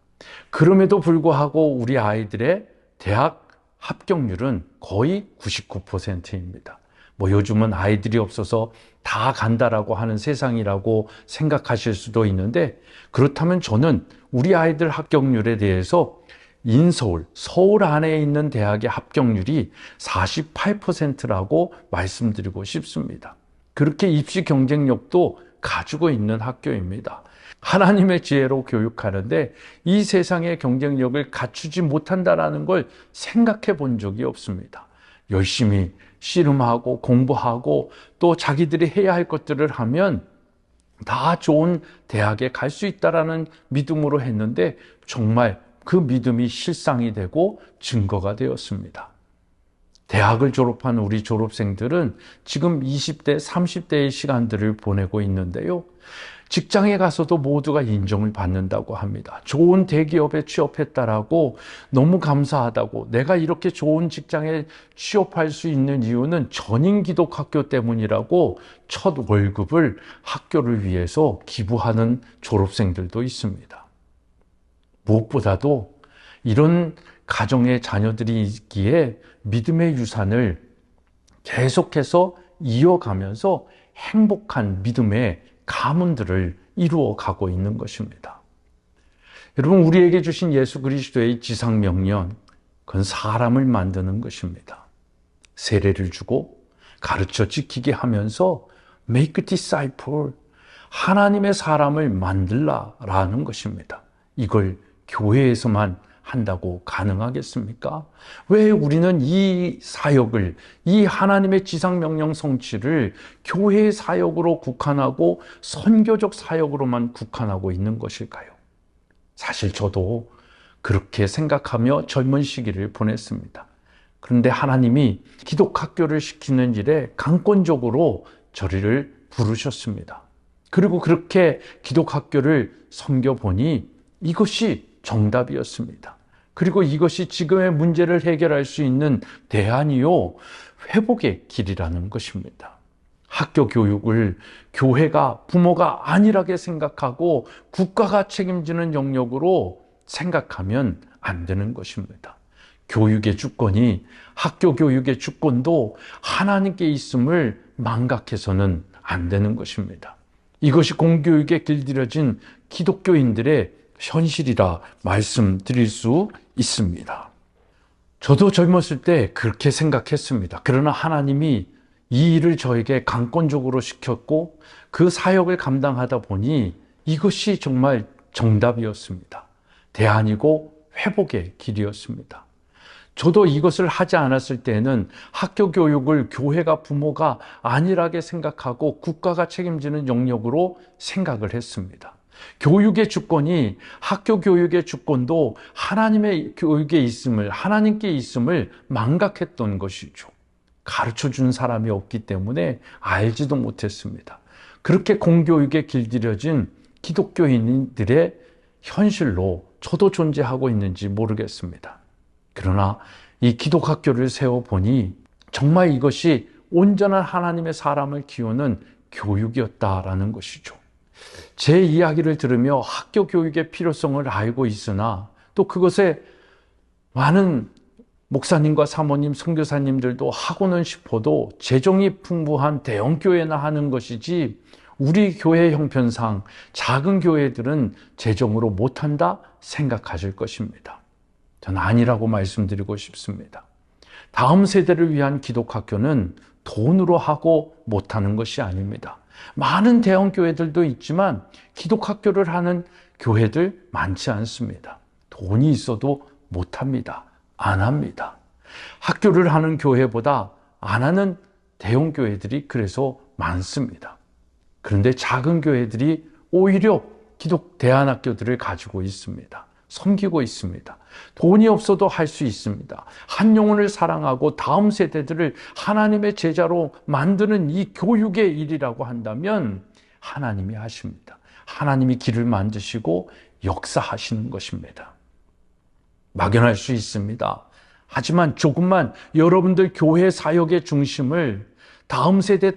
그럼에도 불구하고 우리 아이들의 대학 합격률은 거의 99%입니다. 요즘은 아이들이 없어서 다 간다라고 하는 세상이라고 생각하실 수도 있는데, 그렇다면 저는 우리 아이들 합격률에 대해서 서울 안에 있는 대학의 합격률이 48%라고 말씀드리고 싶습니다. 그렇게 입시 경쟁력도 가지고 있는 학교입니다. 하나님의 지혜로 교육하는데 이 세상의 경쟁력을 갖추지 못한다라는 걸 생각해 본 적이 없습니다. 열심히 씨름하고 공부하고 또 자기들이 해야 할 것들을 하면 다 좋은 대학에 갈 수 있다라는 믿음으로 했는데 정말 그 믿음이 실상이 되고 증거가 되었습니다. 대학을 졸업한 우리 졸업생들은 지금 20대, 30대의 시간들을 보내고 있는데요. 직장에 가서도 모두가 인정을 받는다고 합니다. 좋은 대기업에 취업했다라고 너무 감사하다고, 내가 이렇게 좋은 직장에 취업할 수 있는 이유는 전인 기독학교 때문이라고 첫 월급을 학교를 위해서 기부하는 졸업생들도 있습니다. 무엇보다도 이런 가정의 자녀들이 있기에 믿음의 유산을 계속해서 이어가면서 행복한 믿음의 가문들을 이루어 가고 있는 것입니다. 여러분, 우리에게 주신 예수 그리스도의 지상명령, 그건 사람을 만드는 것입니다. 세례를 주고 가르쳐 지키게 하면서 make disciple, 하나님의 사람을 만들라라는 것입니다. 이걸 교회에서만 한다고 가능하겠습니까? 왜 우리는 이 사역을, 이 하나님의 지상명령 성취를 교회의 사역으로 국한하고 선교적 사역으로만 국한하고 있는 것일까요? 사실 저도 그렇게 생각하며 젊은 시기를 보냈습니다. 그런데 하나님이 기독학교를 시키는 일에 강권적으로 저를 부르셨습니다. 그리고 그렇게 기독학교를 섬겨보니 이것이 정답이었습니다. 그리고 이것이 지금의 문제를 해결할 수 있는 대안이요, 회복의 길이라는 것입니다. 학교 교육을 교회가, 부모가 안일하게 생각하고 국가가 책임지는 영역으로 생각하면 안 되는 것입니다. 교육의 주권이, 학교 교육의 주권도 하나님께 있음을 망각해서는 안 되는 것입니다. 이것이 공교육에 길들여진 기독교인들의 현실이라 말씀드릴 수 있습니다. 저도 젊었을 때 그렇게 생각했습니다. 그러나 하나님이 이 일을 저에게 강권적으로 시켰고 그 사역을 감당하다 보니 이것이 정말 정답이었습니다. 대안이고 회복의 길이었습니다. 저도 이것을 하지 않았을 때는 학교 교육을 교회가, 부모가 안일하게 생각하고 국가가 책임지는 영역으로 생각을 했습니다. 교육의 주권이, 학교 교육의 주권도 하나님의 교육에 있음을, 하나님께 있음을 망각했던 것이죠. 가르쳐 준 사람이 없기 때문에 알지도 못했습니다. 그렇게 공교육에 길들여진 기독교인들의 현실로 저도 존재하고 있는지 모르겠습니다. 그러나 이 기독학교를 세워보니 정말 이것이 온전한 하나님의 사람을 키우는 교육이었다라는 것이죠. 제 이야기를 들으며 학교 교육의 필요성을 알고 있으나 또 그것에 많은 목사님과 사모님, 선교사님들도 하고는 싶어도 재정이 풍부한 대형교회나 하는 것이지 우리 교회 형편상 작은 교회들은 재정으로 못한다 생각하실 것입니다. 저는 아니라고 말씀드리고 싶습니다. 다음 세대를 위한 기독학교는 돈으로 하고 못하는 것이 아닙니다. 많은 대형교회들도 있지만 기독학교를 하는 교회들 많지 않습니다. 돈이 있어도 못합니다. 안 합니다. 학교를 하는 교회보다 안 하는 대형교회들이 그래서 많습니다. 그런데 작은 교회들이 오히려 기독 대안학교들을 가지고 있습니다. 섬기고 있습니다. 돈이 없어도 할 수 있습니다. 한 영혼을 사랑하고 다음 세대들을 하나님의 제자로 만드는 이 교육의 일이라고 한다면 하나님이 하십니다. 하나님이 길을 만드시고 역사하시는 것입니다. 막연할 수 있습니다. 하지만 조금만 여러분들 교회 사역의 중심을 다음 세대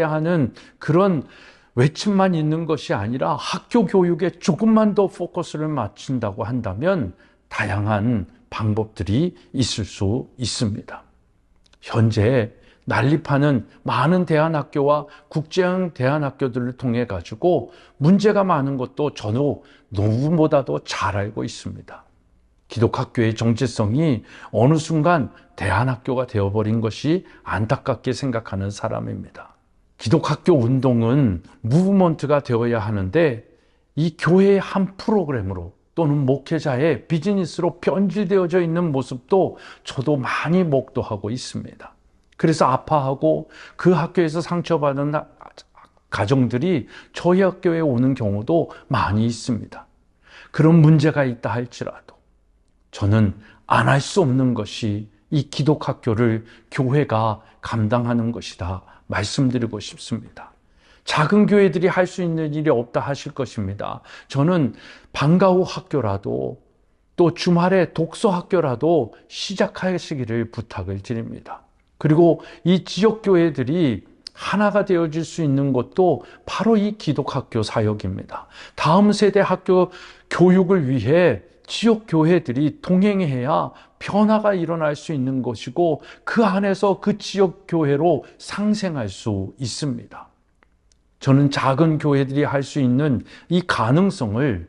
하는 그런 외침만 있는 것이 아니라 학교 교육에 조금만 더 포커스를 맞춘다고 한다면 다양한 방법들이 있을 수 있습니다. 현재 난립하는 많은 대안학교와 국제형 대안학교들을 통해 가지고 문제가 많은 것도 저도 누구보다도 잘 알고 있습니다. 기독학교의 정체성이 어느 순간 대안학교가 되어버린 것이 안타깝게 생각하는 사람입니다. 기독학교 운동은 무브먼트가 되어야 하는데 이 교회의 한 프로그램으로 또는 목회자의 비즈니스로 변질되어져 있는 모습도 저도 많이 목도하고 있습니다. 그래서 아파하고 그 학교에서 상처받은 가정들이 저희 학교에 오는 경우도 많이 있습니다. 그런 문제가 있다 할지라도 저는 안 할 수 없는 것이 이 기독학교를 교회가 감당하는 것이다 말씀드리고 싶습니다. 작은 교회들이 할 수 있는 일이 없다 하실 것입니다. 저는 방과 후 학교라도 또 주말에 독서 학교라도 시작하시기를 부탁을 드립니다. 그리고 이 지역 교회들이 하나가 되어질 수 있는 것도 바로 이 기독학교 사역입니다. 다음 세대 학교 교육을 위해 지역 교회들이 동행해야 변화가 일어날 수 있는 것이고 그 안에서 그 지역 교회로 상생할 수 있습니다. 저는 작은 교회들이 할 수 있는 이 가능성을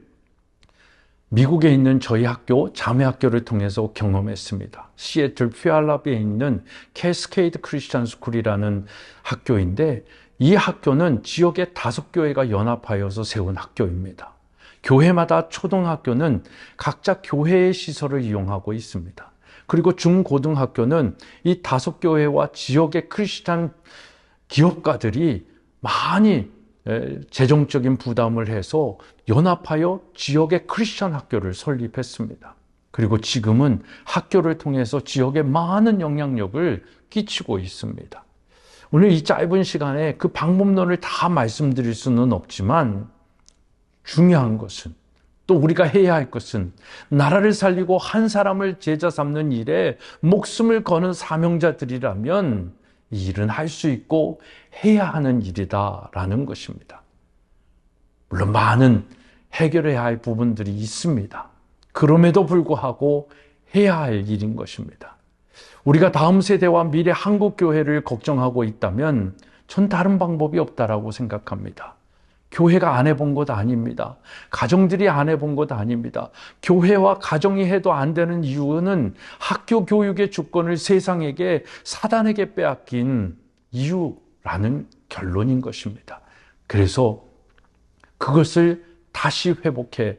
미국에 있는 저희 학교, 자매 학교를 통해서 경험했습니다. 시애틀 퓨알라비에 있는 캐스케이드 크리스천 스쿨이라는 학교인데 이 학교는 지역의 5교회가 연합하여서 세운 학교입니다. 교회마다 초등학교는 각자 교회의 시설을 이용하고 있습니다. 그리고 중고등학교는 이 5교회와 지역의 크리스천 기업가들이 많이 재정적인 부담을 해서 연합하여 지역의 크리스천 학교를 설립했습니다. 그리고 지금은 학교를 통해서 지역에 많은 영향력을 끼치고 있습니다. 오늘 이 짧은 시간에 그 방법론을 다 말씀드릴 수는 없지만 중요한 것은 또 우리가 해야 할 것은 나라를 살리고 한 사람을 제자 삼는 일에 목숨을 거는 사명자들이라면 이 일은 할 수 있고 해야 하는 일이다라는 것입니다. 물론 많은 해결해야 할 부분들이 있습니다. 그럼에도 불구하고 해야 할 일인 것입니다. 우리가 다음 세대와 미래 한국 교회를 걱정하고 있다면 전 다른 방법이 없다라고 생각합니다. 교회가 안 해본 것 아닙니다. 가정들이 안 해본 것 아닙니다. 교회와 가정이 해도 안 되는 이유는 학교 교육의 주권을 세상에게 사단에게 빼앗긴 이유라는 결론인 것입니다. 그래서 그것을 다시 회복해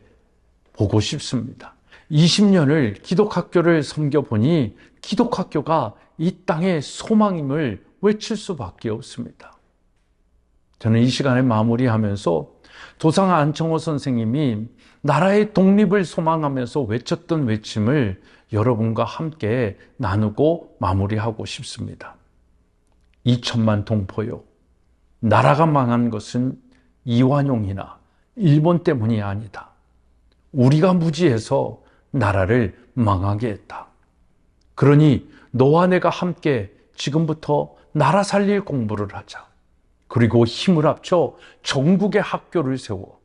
보고 싶습니다. 20년을 기독학교를 섬겨보니 기독학교가 이 땅의 소망임을 외칠 수밖에 없습니다. 저는 이 시간에 마무리하면서 도상 안청호 선생님이 나라의 독립을 소망하면서 외쳤던 외침을 여러분과 함께 나누고 마무리하고 싶습니다. 2천만 동포요. 나라가 망한 것은 이완용이나 일본 때문이 아니다. 우리가 무지해서 나라를 망하게 했다. 그러니 너와 내가 함께 지금부터 나라 살릴 공부를 하자. 그리고 힘을 합쳐 전국의 학교를 세워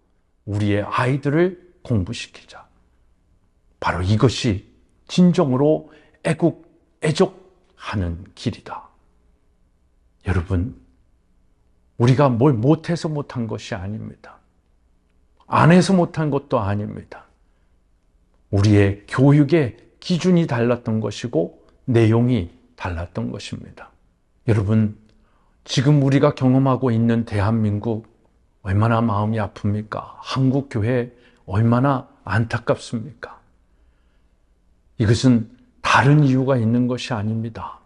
우리의 아이들을 공부시키자. 바로 이것이 진정으로 애국, 애족하는 길이다. 여러분, 우리가 뭘 못해서 못한 것이 아닙니다. 안 해서 못한 것도 아닙니다. 우리의 교육의 기준이 달랐던 것이고 내용이 달랐던 것입니다. 여러분, 지금 우리가 경험하고 있는 대한민국 얼마나 마음이 아픕니까? 한국교회 얼마나 안타깝습니까? 이것은 다른 이유가 있는 것이 아닙니다.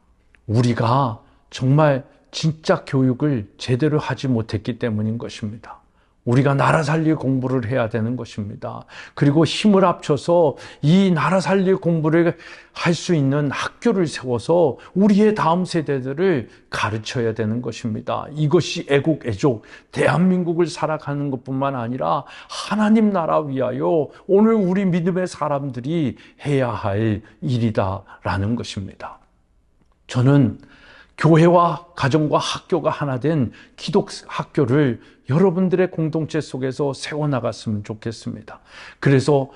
우리가 정말 진짜 교육을 제대로 하지 못했기 때문인 것입니다. 우리가 나라 살릴 공부를 해야 되는 것입니다. 그리고 힘을 합쳐서 이 나라 살릴 공부를 할 수 있는 학교를 세워서 우리의 다음 세대들을 가르쳐야 되는 것입니다. 이것이 애국, 애족, 대한민국을 살아가는 것뿐만 아니라 하나님 나라 위하여 오늘 우리 믿음의 사람들이 해야 할 일이다라는 것입니다. 저는 교회와 가정과 학교가 하나 된 기독학교를 여러분들의 공동체 속에서 세워나갔으면 좋겠습니다. 그래서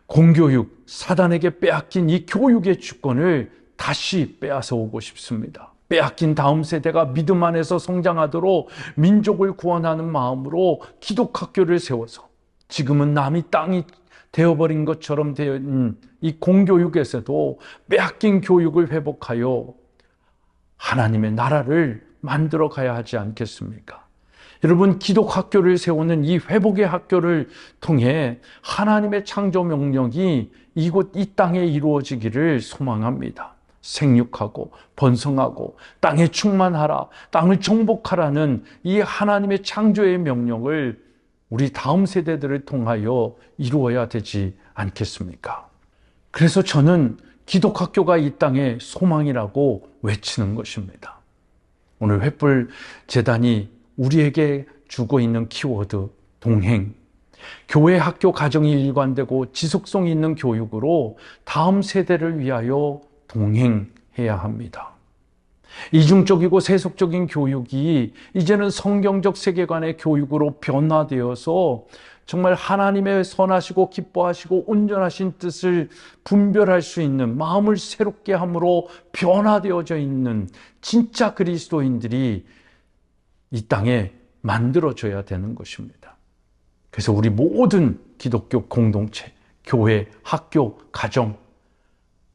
공교육, 사단에게 빼앗긴 이 교육의 주권을 다시 빼앗아 오고 싶습니다. 빼앗긴 다음 세대가 믿음 안에서 성장하도록 민족을 구원하는 마음으로 기독학교를 세워서 지금은 남이 땅이 되어버린 것처럼 되어 이 공교육에서도 빼앗긴 교육을 회복하여 하나님의 나라를 만들어 가야 하지 않겠습니까? 여러분, 기독학교를 세우는 이 회복의 학교를 통해 하나님의 창조 명령이 이곳 이 땅에 이루어지기를 소망합니다. 생육하고 번성하고 땅에 충만하라, 땅을 정복하라는 이 하나님의 창조의 명령을 우리 다음 세대들을 통하여 이루어야 되지 않겠습니까? 그래서 저는 기독학교가 이 땅의 소망이라고 외치는 것입니다. 오늘 횃불 재단이 우리에게 주고 있는 키워드 동행, 교회, 학교, 가정이 일관되고 지속성 있는 교육으로 다음 세대를 위하여 동행해야 합니다. 이중적이고 세속적인 교육이 이제는 성경적 세계관의 교육으로 변화되어서 정말 하나님의 선하시고 기뻐하시고 온전하신 뜻을 분별할 수 있는, 마음을 새롭게 함으로 변화되어져 있는 진짜 그리스도인들이 이 땅에 만들어져야 되는 것입니다. 그래서 우리 모든 기독교 공동체, 교회, 학교, 가정,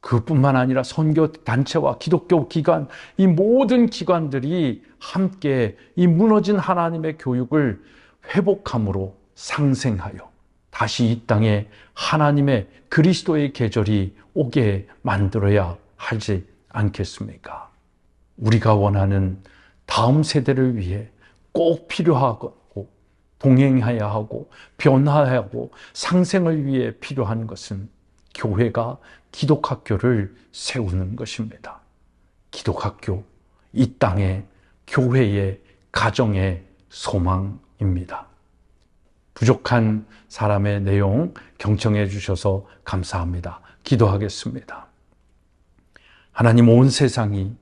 그뿐만 아니라 선교 단체와 기독교 기관, 이 모든 기관들이 함께 이 무너진 하나님의 교육을 회복함으로 상생하여 다시 이 땅에 하나님의 그리스도의 계절이 오게 만들어야 하지 않겠습니까? 우리가 원하는 다음 세대를 위해 꼭 필요하고 동행해야 하고 변화해야 하고 상생을 위해 필요한 것은 교회가 기독학교를 세우는 것입니다. 기독학교, 이 땅의 교회의 가정의 소망입니다. 부족한 사람의 내용 경청해 주셔서 감사합니다. 기도하겠습니다. 하나님, 온 세상이,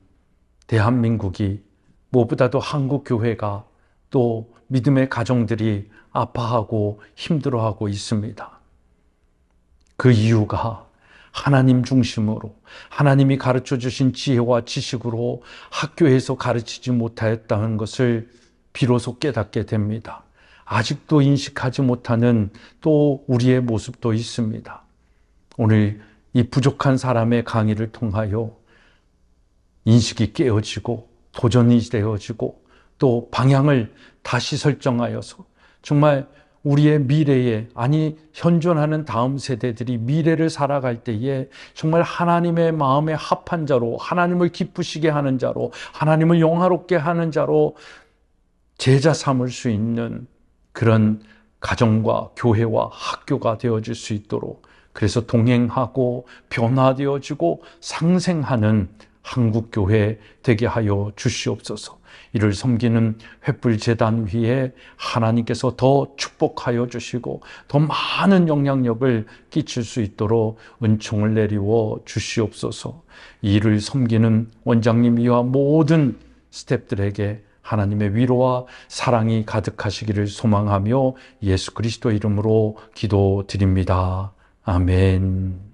대한민국이, 무엇보다도 한국교회가, 또 믿음의 가정들이 아파하고 힘들어하고 있습니다. 그 이유가 하나님 중심으로, 하나님이 가르쳐 주신 지혜와 지식으로 학교에서 가르치지 못하였다는 것을 비로소 깨닫게 됩니다. 아직도 인식하지 못하는 또 우리의 모습도 있습니다. 오늘 이 부족한 사람의 강의를 통하여 인식이 깨어지고 도전이 되어지고 또 방향을 다시 설정하여서 정말 우리의 미래에, 아니 현존하는 다음 세대들이 미래를 살아갈 때에 정말 하나님의 마음에 합한 자로, 하나님을 기쁘시게 하는 자로, 하나님을 영화롭게 하는 자로 제자 삼을 수 있는 그런 가정과 교회와 학교가 되어질 수 있도록, 그래서 동행하고 변화되어지고 상생하는 한국교회 되게 하여 주시옵소서. 이를 섬기는 횃불재단 위에 하나님께서 더 축복하여 주시고 더 많은 영향력을 끼칠 수 있도록 은총을 내리워 주시옵소서. 이를 섬기는 원장님이와 모든 스태프들에게 하나님의 위로와 사랑이 가득하시기를 소망하며 예수 그리스도 이름으로 기도드립니다. 아멘.